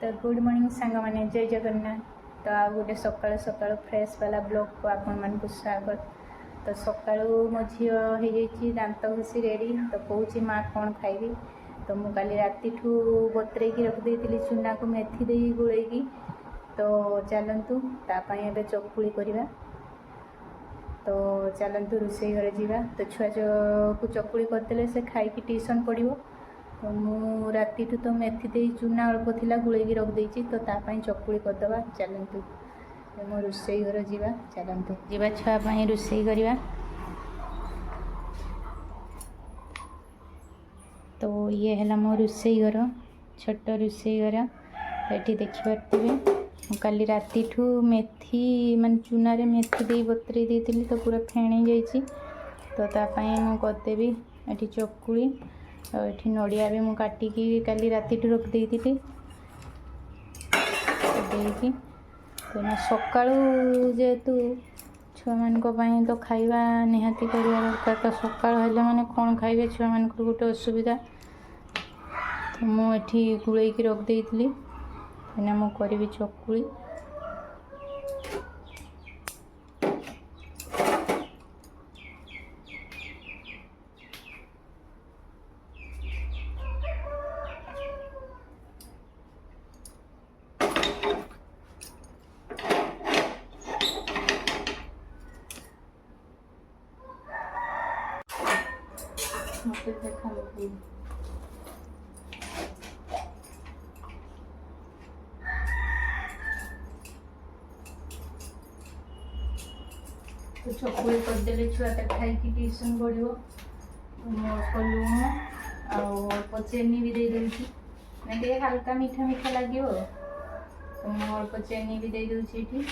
तो good morning सांग मैंने जय जगन्नाथ। तो आ गोटे सकाल सकाल फ्रेश वाला ब्लॉग को आपण मानक स्वागत। तो सकाळू मो झी हो दांत घसी रेडी तो कौच माँ कौन खाइबी। तो मु काली राति ठू बतरेकी रखी चूना को मेथी दे गोलैकी। तो चलतु तापाई एबे चकुली करवा। तो चलतु रोषे घर जावा। तो छुआ को चकुली करदे से खाई ट्यूशन पढ़ो। तो मु राति तो मेथी दे चूना अल्प थिला गुलैकी रखी तो तापाई चकुली करदे। चलतु मो रोषे घर जावा। चलतु जावा छुआपाई रोषे करवा। तो ये है मो रोषे घर, छोट रोषे घर। तो ये देखिपे काली राति ठू मेथी मान चूना रे मेथी दे बतरे देती तो पूरा फेणी जाइए। तो तापाई मु करदेवी ये चकुली। ये नड़िया भी मुझे काटिकी काली राति ठू रख देती देकी। तो सकाळू जेहेतु छुआ मान तो खाइबा निहाती करवा दरकार। तो सकाळ हेले माने कौन खाइबे छुआ मान गोटे असुविधा। तो मुझे गुलैकी रख देती मु करी चकुली। देखा तो चकुली करदे छुआटा खाई ट्यूशन पढ़ो। अल्प लुण अल्प चीनी भी दे दूसरी ना हल्का मीठा मीठा लगे। तो मुझे अल्प चीनी भी दे दूसरी।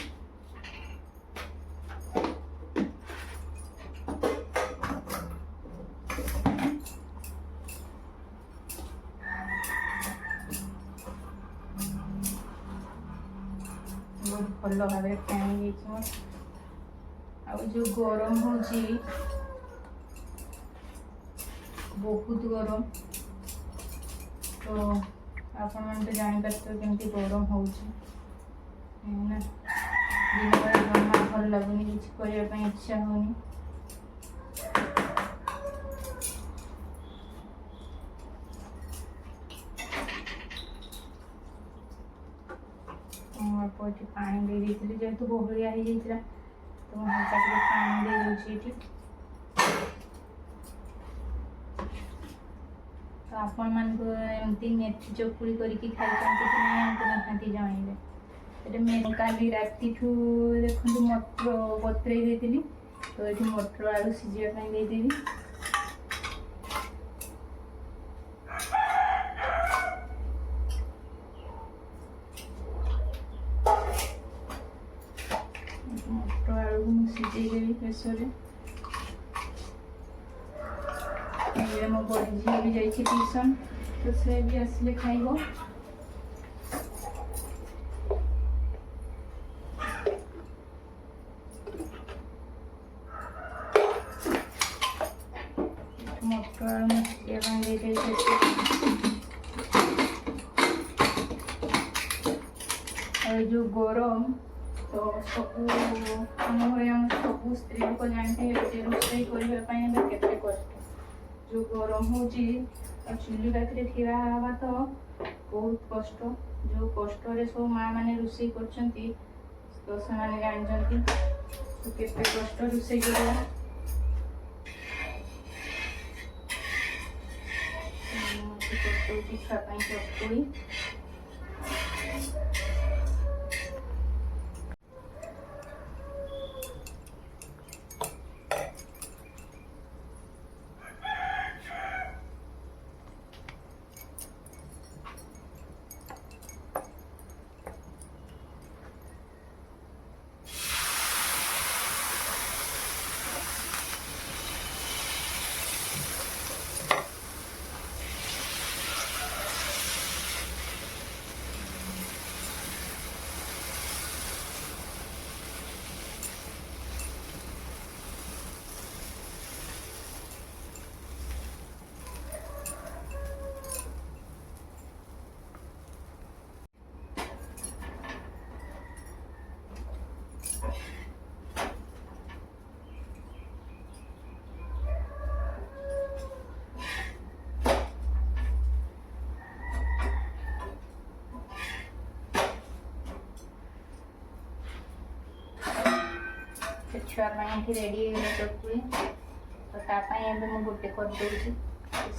बहुत भल भाव फेणी जो गरम हो बहुत गरम। तो आपण मैंने तो जापारे केमती गरम हो दिन जमा भल लगुनि कि करने इच्छा होनी। अल्प ये पानी दे दी जेहेतु बहलिया हो जाता। तो हल्का पानी दे दूसरी। तो आपण मानक एमती मेथी चकुली करके निहाती जनइबे। काली राति ठू देखो मटर बतरे देती। तो ये मटर आलू सीझापी देदेवी। मटर आलू सीझेदेवी प्रेसर। मो बड़ झी भी जाइए ट्यूशन। तो से भी आसिले खाइब। मटर आलू जो गरम तो सब सब स्त्री लोग जानते रोषे करने के कष्ट। जो गरम हो चुली पाखे ठिया तो बहुत कष्ट। जो कष्ट सब माँ मैंने रोषे कर तो से जानते तो केते कष्ट रोषे कर। छुआपाई चकुली। छुआ रेडी चकुली तो तापाई मुझे गोटे करदे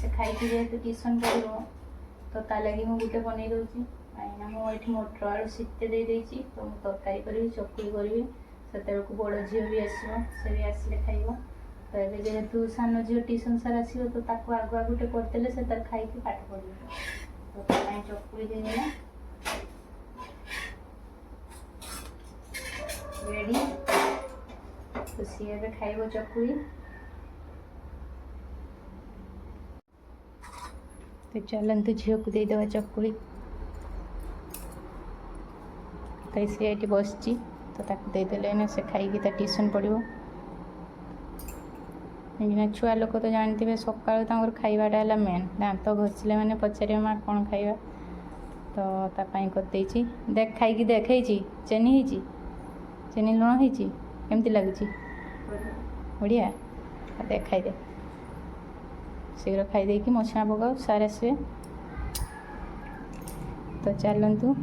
से खाई जेहतु ट्यूशन पढ़ो तो ता लगी मुझे गोटे बनई दूसरी कहीं मुझे मटर आलू सीटे देदें तो मुझे तरकारी करी चकुली करी से बड़ झी भी आसो से भी आसिले खाइब तो ये जेहेतु सान झील ट्यूशन सार आसो तो आगुआ गोटे करदे से तार खाई पाठ पढ़ तो चकुली देदेला रेडी तो सी ए खाइब चकुली तो चलते झील को देदेवा चकुली तो सी ये बस तो देदेले से खाई ट्यूशन पढ़ो कहीं छुआ लोक तो जानते सका खावाटा है मेन दांत घषिले मैंने पचारे माँ कौन खाइबा तो तापाई करदे देख खाई देख चेनी चेनी लुण होमती लगुच बढ़िया देख खाई दे शीघ्र खाईदे कि मछा पकाओ सार आसवे तो चलतु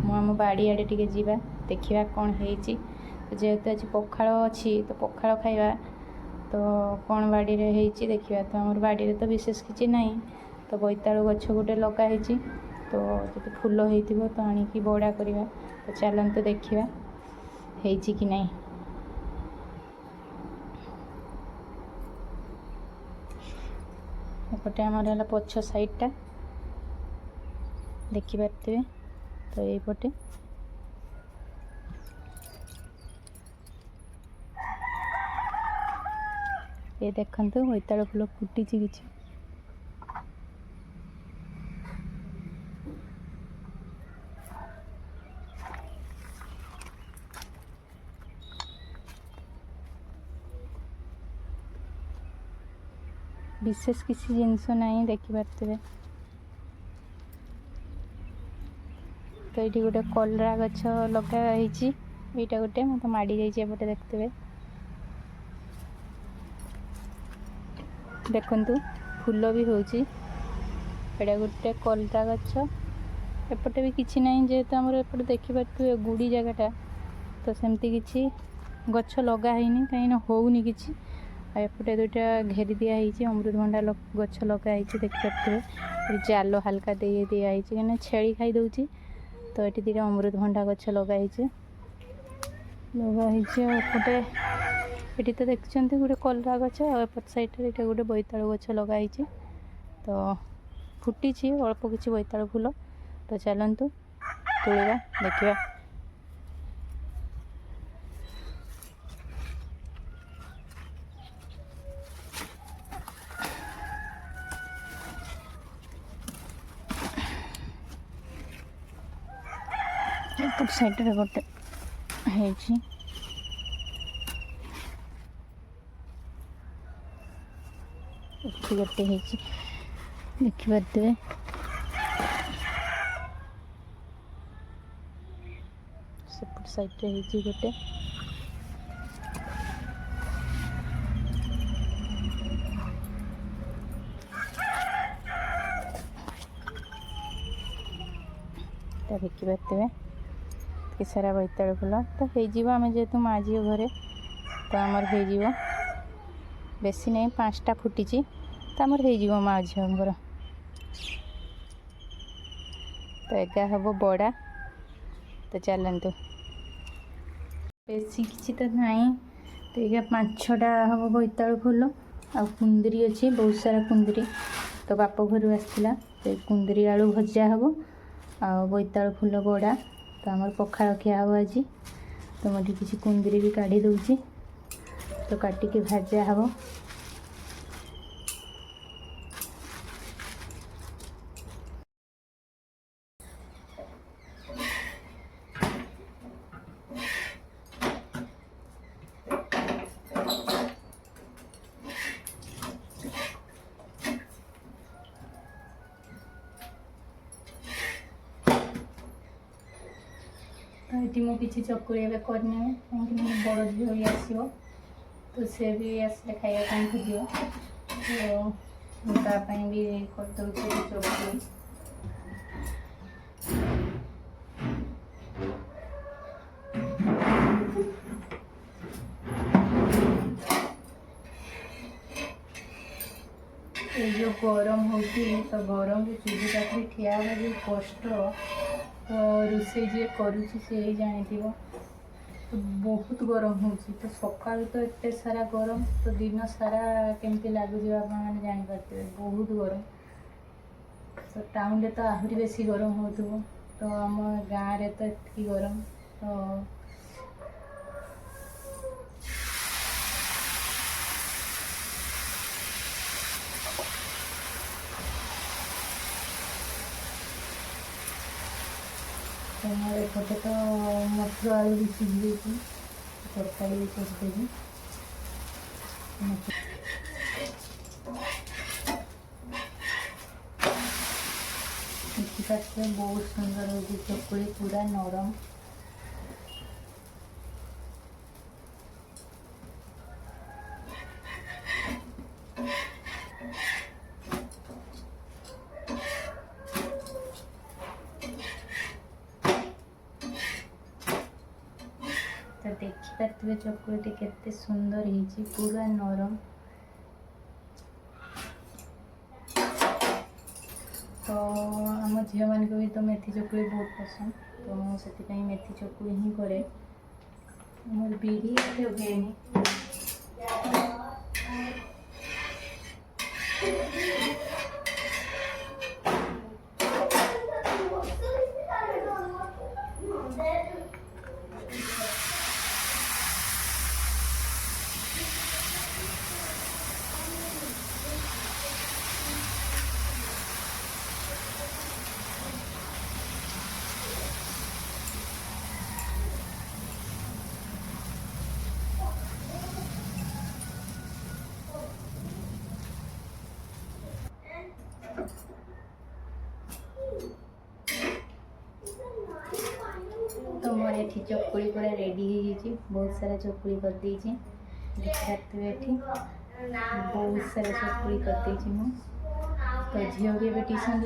मुझ बाड़ी आड़े टे जा देखा कौन है जेहेतु आज पखाड़ अच्छी तो पखाड़ खाइबा तो कौन बाड़ी रे है देखा तो आम बाड़ी तो विशेष किसी ना तो बोईतालु गछ गोटे लगाई तो जो फूल हो तो आणिकी बड़ा करवा तो चलतु देखा है कि नहीं एपटे आमर है पछ साइडटा देखिपे तो यपटे ये देखते बोईतालु फूल फुटी किसी विशेष किसी जिनस ना देखिपे तो ये गोटे कलरा गछ लगाई यहाँ गोटे मत माड़ी जापटे देखते देखु फूल भी होची गोटे कलरा गछ एपटे भी किसी ना जेहेतु आम एपटे देखिपे गुड़ी जगटा तो सेमती किसी गछ लगाई कहीं होनी किसी एपटे दुईटा घेरी दिखाई अमृतभंडा गछ लगाई देखिपे जाल हल्का दे दिखाई कहीं छेली खाई दूची तो ये दुटा अमृतभंडा गछ लगाई एपटे ये तो देखते गोटे कलरा गछ एपट साइड गोटे बोईतालु गछ लगाई तो फुटी अल्प किसी बोईतालु फूल तो चलतु तोड़ा देखा एपट साइड गोटे है गोटे देखिपे सेपट साइड गोटे देखिपे कि सारा बोईतालु फूल तो हो आम जेहेतु माँ झी घरे तो आमर हो बेसी नहीं 5टा फुटी तो आमर हो माँ झीर तो एगा हम बड़ा तो चलतु बेसी किसी तो नहीं तो ये 5-6टा हम बोईतालु फूल आ कुंदरी अच्छी बहुत सारा कुंदरी तो बाप घर आसला तो कुंदरी आलू भजा हम आ बोईतालु फूल बड़ा तो आमर पखाड़ खिया हम आज तो मुझे किसी कुंदरी भी काढ़ी दूची तो काटिकी भाजा हम तो ये मुझे चकुरी ए करनी कहीं बड़ झील भी आसो तो सी भी आसले खाया खोज तो तापाई भी करदे चकुरी गरम होती तो गरम के चूल्ही पाखे ठिया हवा जो कष्ट तो रोषे जी करुँची से ही जानी तो बहुत गरम हो तो सका तो एत सारा गरम तो दिन सारा केमती लगुच आप जापारे बहुत गरम तो टाउन रे तो आहरी बेसी गरम हो तो आम गाँव रे तो एति गरम तो एपटे तो मटर आलू भी सीझी तरकारी भी करदेवी देखिए बहुत सुंदर हो चकुली पूरा नरम तो देखिए चकुली केते सुंदर हो पूरा नरम तो आम झील मान को भी तो मेथी चकुली बहुत पसंद तो मुझे मेथी चकुली ही करे मोर बिरी हुएनी तो मोर ये चकुली पूरा रेडी हो बहुत सारा चकुली कर देती देखते बहुत सारा चकुली कर देती तो झील भी ट्यूशन